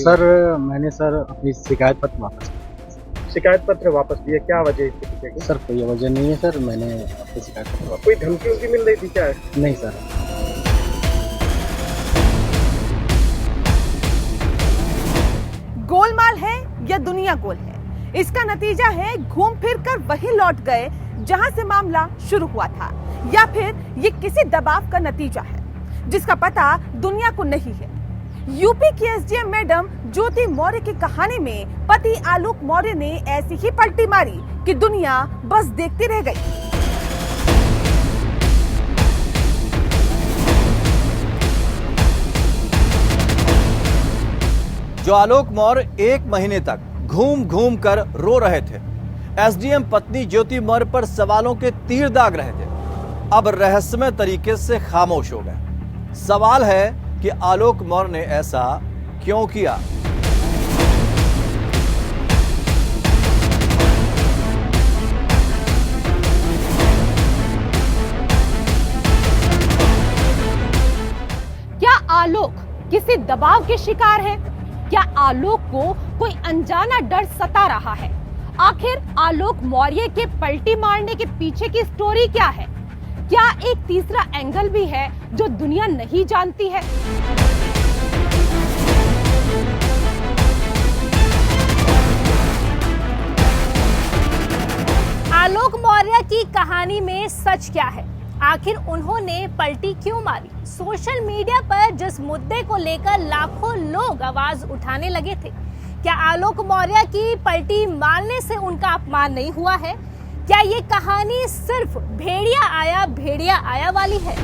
क्यों? सर मैंने सर अपनी शिकायत पत्र वापस शिकायत पत्र वापस दिया, क्या वजह है इसके पीछे की? सर कोई वजह नहीं है सर, मैंने अपनी शिकायत पत्र वापस कोई धमकी उनकी मिल रही थी क्या? नहीं सर। गोलमाल है या दुनिया गोल है, इसका नतीजा है घूम फिर कर वही लौट गए जहां से मामला शुरू हुआ था, या फिर ये किसी दबाव का नतीजा है जिसका पता दुनिया को नहीं है। यूपी की एसडीएम मैडम ज्योति मौर्य की कहानी में पति आलोक मौर्य ने ऐसी ही पलटी मारी कि दुनिया बस देखती रह गई। जो आलोक मौर्य 1 महीने तक घूम घूम कर रो रहे थे, एसडीएम पत्नी ज्योति मौर्य पर सवालों के तीर दाग रहे थे, अब रहस्यमय तरीके से खामोश हो गए। सवाल है कि आलोक मौर्य ने ऐसा क्यों किया? क्या आलोक किसी दबाव के शिकार है? क्या आलोक को कोई अनजाना डर सता रहा है? आखिर आलोक मौर्य के पलटी मारने के पीछे की स्टोरी क्या है? क्या एक तीसरा एंगल भी है जो दुनिया नहीं जानती है? आलोक मौर्य की कहानी में सच क्या है? आखिर उन्होंने पलटी क्यों मारी? सोशल मीडिया पर जिस मुद्दे को लेकर लाखों लोग आवाज उठाने लगे थे, क्या आलोक मौर्य की पलटी मारने से उनका अपमान नहीं हुआ है? क्या ये कहानी सिर्फ भेड़िया आया वाली है?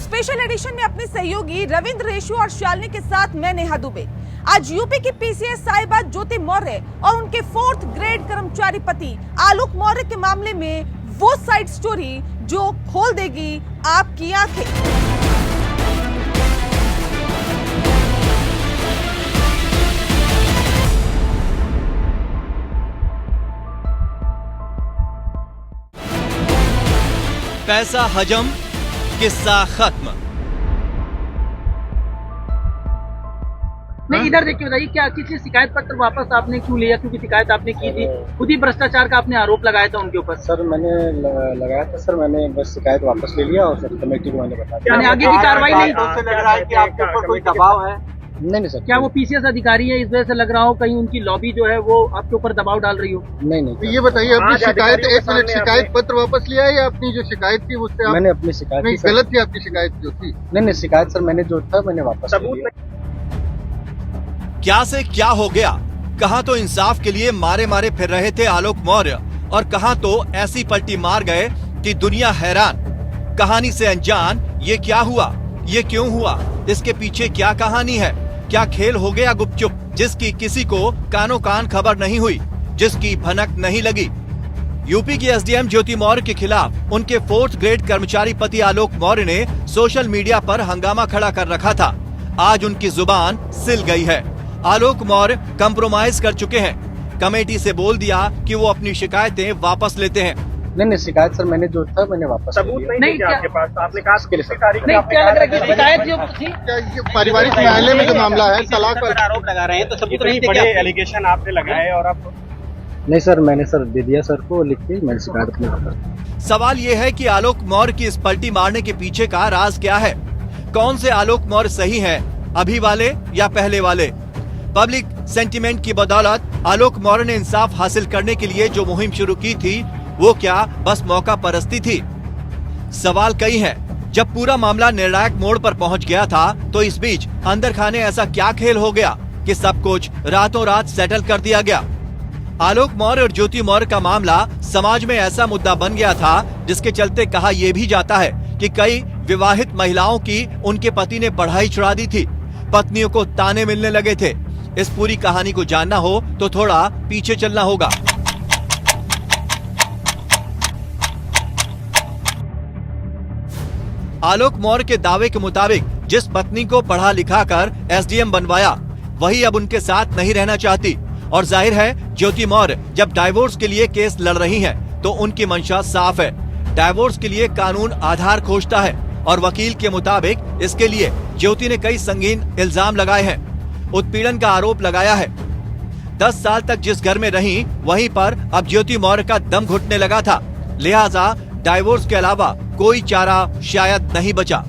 स्पेशल एडिशन में अपने सहयोगी रविंद्र रेशु और शालिनी के साथ मैं नेहा दुबे आज यूपी की पीसीएस साहिबा ज्योति मौर्य और उनके 4th ग्रेड कर्मचारी पति आलोक मौर्य के मामले में वो साइड स्टोरी जो खोल देगी आपकी आंखें। पैसा हजम, किस्सा खत्म। नहीं, इधर देखिए, बताइए क्या किसी शिकायत पत्र वापस आपने क्यों लिया? क्योंकि शिकायत आपने की थी, खुद ही भ्रष्टाचार का आपने आरोप लगाया था उनके ऊपर। सर मैंने लगाया था सर, मैंने बस शिकायत वापस ले लिया और सर कमेटी को मैंने बता दिया। यानी आगे की कार्रवाई नहीं? लग रहा है कि आपके ऊपर कोई दबाव है? नहीं सर। क्या वो पीसीएस अधिकारी है, इस वजह से लग रहा हो कहीं उनकी लॉबी जो है वो आपके ऊपर दबाव डाल रही हो? नहीं। ये बताइए, अपनी शिकायत, एक मिनट, शिकायत पत्र वापस लिया है या अपनी जो शिकायत थी उससे मैंने अपनी शिकायत नहीं, की, गलत थी आपकी शिकायत जो थी? नहीं शिकायत सर मैंने जो था मैंने वापस ले लिया। क्या से क्या हो गया? कहां तो इंसाफ के लिए मारे मारे फिर रहे थे आलोक मौर्य और कहां तो ऐसी पलटी मार गए कि दुनिया हैरान। कहानी से अनजान ये क्या हुआ, ये क्यों हुआ, इसके पीछे क्या कहानी है? क्या खेल हो गया गुपचुप, जिसकी किसी को कानो कान खबर नहीं हुई, जिसकी भनक नहीं लगी? यूपी की एसडीएम ज्योति मौर्य के खिलाफ उनके 4th ग्रेड कर्मचारी पति आलोक मौर्य ने सोशल मीडिया पर हंगामा खड़ा कर रखा था। आज उनकी जुबान सिल गई है। आलोक मौर्य कंप्रोमाइज कर चुके हैं। कमेटी से बोल दिया कि वो अपनी शिकायतें वापस लेते हैं। नहीं शिकायत सर मैंने जो था मैंने वापस सबूत नहीं क्या आपके पास? आपने कहा इसके लिए नहीं, क्या लग रहा है कि शिकायत जो थी? क्या ये पारिवारिक न्यायालय में जो मामला है, तलाक पर आरोप लगा रहे हैं, तो सबूत नहीं बड़े एलिगेशन आपने लगाए और आप नहीं सर, मैंने सर दे दिया सर को लिख के, मैंने शिकायत अपनी वापस। सवाल ये है कि आलोक मौर्य की इस पलटी मारने के पीछे का राज क्या है? कौन से आलोक मौर्य सही हैं, अभी वाले या पहले वाले? पब्लिक सेंटिमेंट की बदौलत आलोक मौर्य ने इंसाफ हासिल करने के लिए जो मुहिम शुरू की थी, वो क्या बस मौका परस्ती थी? सवाल कई हैं। जब पूरा मामला निर्णायक मोड़ पर पहुंच गया था, तो इस बीच अंदर खाने ऐसा क्या खेल हो गया कि सब कुछ रातों रात सेटल कर दिया गया? आलोक मौर्य और ज्योति मौर्य का मामला समाज में ऐसा मुद्दा बन गया था, जिसके चलते कहा यह भी जाता है कि कई विवाहित महिलाओं की उनके पति ने बढ़ाई चढ़ा दी थी, पत्नियों को ताने मिलने लगे थे। इस पूरी कहानी को जानना हो तो थोड़ा पीछे चलना होगा। आलोक मौर्य के दावे के मुताबिक जिस पत्नी को पढ़ा लिखा कर एसडीएम बनवाया, वही अब उनके साथ नहीं रहना चाहती और जाहिर है ज्योति मौर्य जब डाइवोर्स के लिए केस लड़ रही हैं, तो उनकी मंशा साफ है। डाइवोर्स के लिए कानून आधार खोजता है और वकील के मुताबिक इसके लिए ज्योति ने कई संगीन इल्जाम लगाए हैं। उत्पीड़न का आरोप लगाया है। 10 साल तक जिस घर में रही वहीं पर अब ज्योति मौर्य का दम घुटने लगा था, लिहाजा डाइवोर्स के अलावा कोई चारा शायद नहीं बचा।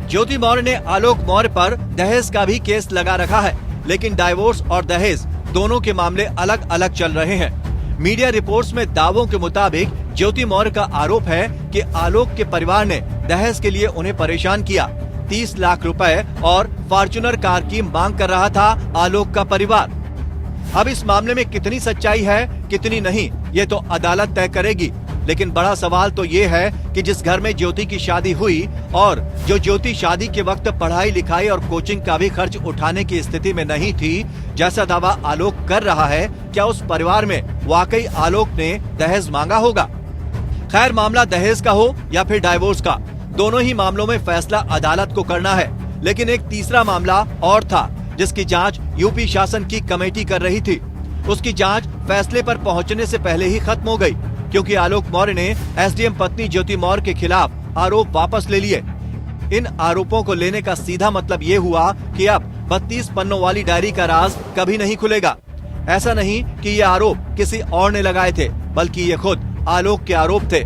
ज्योति मौर्य ने आलोक मौर्य पर दहेज का भी केस लगा रखा है, लेकिन डाइवोर्स और दहेज दोनों के मामले अलग अलग चल रहे हैं। मीडिया रिपोर्ट्स में दावों के मुताबिक ज्योति मौर्य का आरोप है कि आलोक के परिवार ने दहेज के लिए उन्हें परेशान किया। 30 लाख रुपए और फॉर्च्यूनर कार की मांग कर रहा था आलोक का परिवार। अब इस मामले में कितनी सच्चाई है कितनी नहीं, ये तो अदालत तय करेगी। लेकिन बड़ा सवाल तो ये है कि जिस घर में ज्योति की शादी हुई और जो ज्योति शादी के वक्त पढ़ाई लिखाई और कोचिंग का भी खर्च उठाने की स्थिति में नहीं थी, जैसा दावा आलोक कर रहा है, क्या उस परिवार में वाकई आलोक ने दहेज मांगा होगा? खैर, मामला दहेज का हो या फिर डाइवोर्स का, दोनों ही मामलों में फैसला अदालत को करना है। लेकिन एक तीसरा मामला और था जिसकी जांच यूपी शासन की कमेटी कर रही थी। उसकी जांच फैसले पर पहुंचने से पहले ही खत्म हो गई, क्योंकि आलोक मौर्य ने एसडीएम पत्नी ज्योति मौर्य के खिलाफ आरोप वापस ले लिए। इन आरोपों को लेने का सीधा मतलब ये हुआ कि अब 32 पन्नों वाली डायरी का राज कभी नहीं खुलेगा। ऐसा नहीं कि ये आरोप किसी और ने लगाए थे, बल्कि ये खुद आलोक के आरोप थे।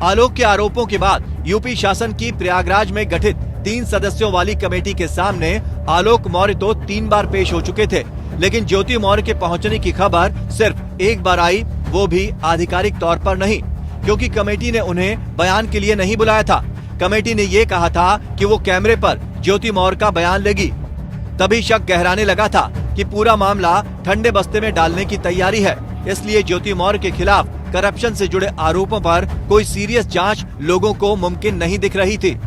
आलोक के आरोपों के बाद यूपी शासन की प्रयागराज में गठित 3 सदस्यों वाली कमेटी के सामने आलोक मौर्य तो 3 बार पेश हो चुके थे, लेकिन ज्योति मौर्य के पहुंचने की खबर सिर्फ एक बार आई, वो भी आधिकारिक तौर पर नहीं, क्योंकि कमेटी ने उन्हें बयान के लिए नहीं बुलाया था। कमेटी ने ये कहा था कि वो कैमरे पर ज्योति मौर्य का बयान लेगी। तभी शक गहराने लगा था कि पूरा मामला ठंडे बस्ते में डालने की तैयारी है, इसलिए ज्योति मौर्य के खिलाफ करप्शन से जुड़े आरोपों पर कोई सीरियस जांच लोगों को मुमकिन नहीं दिख रही थी।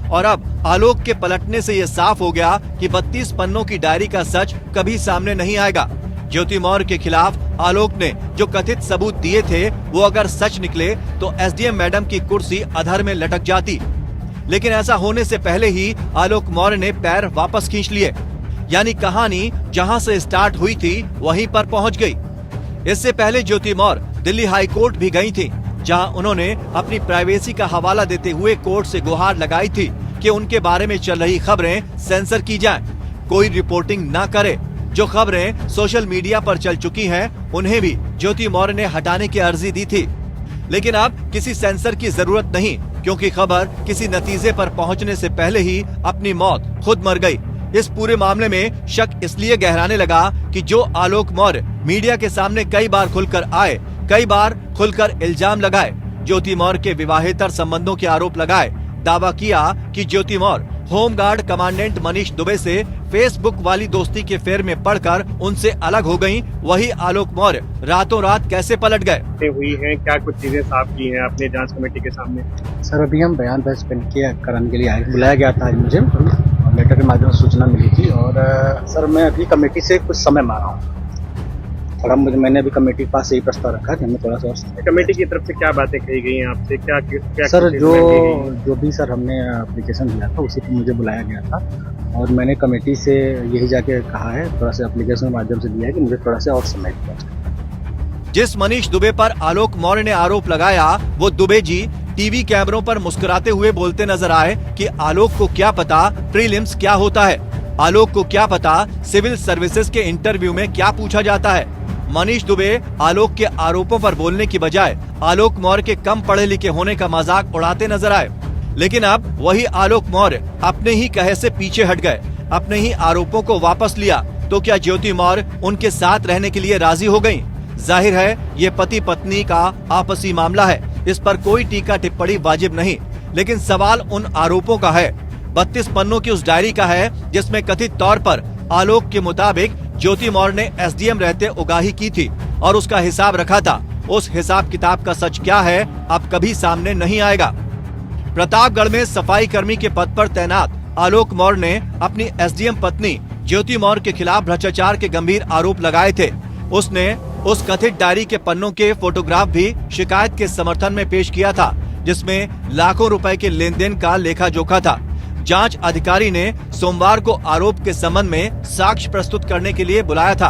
और अब आलोक के पलटने से ये साफ हो गया कि 32 पन्नों की डायरी का सच कभी सामने नहीं आएगा। ज्योति मौर्य के खिलाफ आलोक ने जो कथित सबूत दिए थे, वो अगर सच निकले तो एसडीएम मैडम की कुर्सी अधर में लटक जाती। लेकिन ऐसा होने से पहले ही आलोक मौर्य ने पैर वापस खींच लिए, यानी कहानी जहां से स्टार्ट हुई थी वहीं पर पहुंच गई। इससे पहले ज्योति मौर्य दिल्ली हाई कोर्ट भी गई थी, जहां उन्होंने अपनी प्राइवेसी का हवाला देते हुए कोर्ट से गुहार लगाई थी कि उनके बारे में चल रही खबरें सेंसर की जाएं, कोई रिपोर्टिंग न करे। जो खबरें सोशल मीडिया पर चल चुकी हैं, उन्हें भी ज्योति मौर्य ने हटाने की अर्जी दी थी। लेकिन अब किसी सेंसर की जरूरत नहीं, क्योंकि खबर किसी नतीजे पर पहुंचने से पहले ही अपनी मौत खुद मर गई। इस पूरे मामले में शक इसलिए गहराने लगा कि जो आलोक मौर्य मीडिया के सामने कई बार खुलकर आए, कई बार खुलकर इल्जाम लगाए, ज्योति मौर्य के विवाहेतर संबंधों के आरोप लगाए, दावा किया कि ज्योति मौर्य होमगार्ड कमांडेंट मनीष दुबे से फेसबुक वाली दोस्ती के फेर में पड़कर उनसे अलग हो गयी, वही आलोक मौर्य रातों रात कैसे पलट गए। हुई हैं, क्या कुछ चीजें साफ की हैं आपने जांच कमेटी के सामने? सर, अभी हम बयान दर्ज कराने के लिए आए, बुलाया गया था मुझे, लेटर के माध्यम से सूचना मिली थी। और सर, मैं अभी कमेटी से कुछ समय मांगा हूँ थोड़ा। मैंने अभी कमेटी के पास यही प्रस्ताव रखा कि हमें थोड़ा सा और कमेटी की तरफ से क्या बातें कही गई हैं आपसे? क्या सर, जो भी सर हमने एप्लीकेशन दिया था उसी पर मुझे बुलाया गया था, और मैंने कमेटी से यही जाके कहा है, थोड़ा सा एप्लीकेशन के माध्यम से दिया है कि मुझे थोड़ा सा और समय दिया। जिस मनीष दुबे पर आलोक मौर्य ने आरोप लगाया, वो दुबे जी टीवी कैमरों पर मुस्कुराते हुए बोलते नजर आए कि आलोक को क्या पता प्रीलिम्स क्या होता है, आलोक को क्या पता सिविल सर्विसेज के इंटरव्यू में क्या पूछा जाता है। मनीष दुबे आलोक के आरोपों पर बोलने की बजाय आलोक मौर्य के कम पढ़े लिखे होने का मजाक उड़ाते नजर आए। लेकिन अब वही आलोक मौर्य अपने ही कहे से पीछे हट गए, अपने ही आरोपों को वापस लिया। तो क्या ज्योति मौर्य उनके साथ रहने के लिए राजी हो गयी? जाहिर है ये पति पत्नी का आपसी मामला है, इस पर कोई टीका टिप्पणी वाजिब नहीं। लेकिन सवाल उन आरोपों का है, 32 पन्नों की उस डायरी का है, जिसमें कथित तौर पर आलोक के मुताबिक ज्योति मौर्य ने एसडीएम रहते उगाही की थी और उसका हिसाब रखा था। उस हिसाब किताब का सच क्या है, अब कभी सामने नहीं आएगा। प्रतापगढ़ में सफाई कर्मी के पद पर तैनात आलोक मौर्य ने अपनी एसडीएम पत्नी ज्योति मौर्य के खिलाफ भ्रष्टाचार के गंभीर आरोप लगाए थे। उसने उस कथित डायरी के पन्नों के फोटोग्राफ भी शिकायत के समर्थन में पेश किया था, जिसमें लाखों रुपए के लेन देन का लेखा जोखा था। जांच अधिकारी ने सोमवार को आरोप के संबंध में साक्ष्य प्रस्तुत करने के लिए बुलाया था।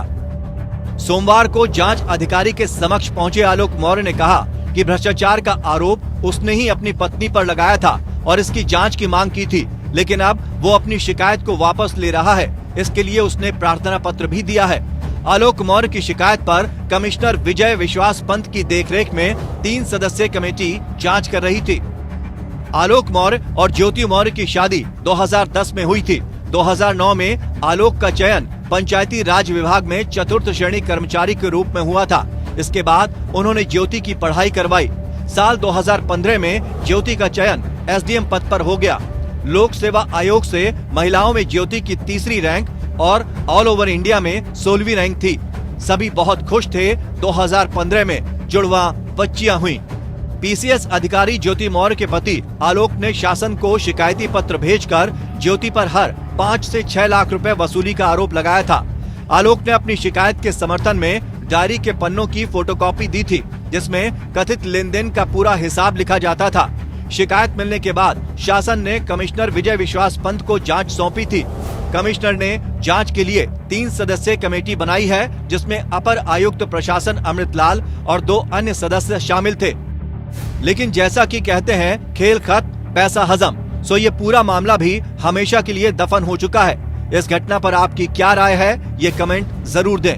सोमवार को जांच अधिकारी के समक्ष पहुंचे आलोक मौर्य ने कहा कि भ्रष्टाचार का आरोप उसने ही अपनी पत्नी पर लगाया था और इसकी जांच की मांग की थी, लेकिन अब वो अपनी शिकायत को वापस ले रहा है। इसके लिए उसने प्रार्थना पत्र भी दिया है। आलोक मौर्य की शिकायत पर कमिश्नर विजय विश्वास पंत की देखरेख में 3 सदस्यीय कमेटी जांच कर रही थी। आलोक मौर्य और ज्योति मौर्य की शादी 2010 में हुई थी। 2009 में आलोक का चयन पंचायती राज विभाग में 4th श्रेणी कर्मचारी के रूप में हुआ था। इसके बाद उन्होंने ज्योति की पढ़ाई करवाई। साल 2015 में ज्योति का चयन एसडीएम पद पर हो गया। लोक सेवा आयोग से महिलाओं में ज्योति की 3री रैंक और ऑल ओवर इंडिया में 16वीं रैंक थी। सभी बहुत खुश थे। 2015 में जुड़वा बच्चियां हुई। पीसीएस अधिकारी ज्योति मौर्य के पति आलोक ने शासन को शिकायती पत्र भेजकर ज्योति पर हर 5 से 6 लाख रुपए वसूली का आरोप लगाया था। आलोक ने अपनी शिकायत के समर्थन में डायरी के पन्नों की फोटोकॉपी दी थी, जिसमें कथित लेन देन का पूरा हिसाब लिखा जाता था। शिकायत मिलने के बाद शासन ने कमिश्नर विजय विश्वास पंत को जांच सौंपी थी। कमिश्नर ने जांच के लिए 3 सदस्यीय कमेटी बनाई है, जिसमें अपर आयुक्त प्रशासन अमृतलाल और 2 अन्य सदस्य शामिल थे। लेकिन जैसा कि कहते हैं खेल खत्म पैसा हजम, सो ये पूरा मामला भी हमेशा के लिए दफन हो चुका है। इस घटना पर आपकी क्या राय है, ये कमेंट जरूर दें।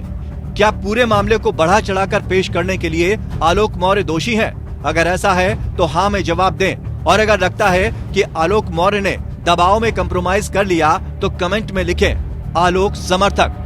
क्या पूरे मामले को बढ़ा चढ़ाकर पेश करने के लिए आलोक मौर्य दोषी हैं? अगर ऐसा है तो हाँ में जवाब दें, और अगर लगता है कि आलोक मौर्य ने दबाव में कंप्रोमाइज कर लिया तो कमेंट में लिखें आलोक समर्थक।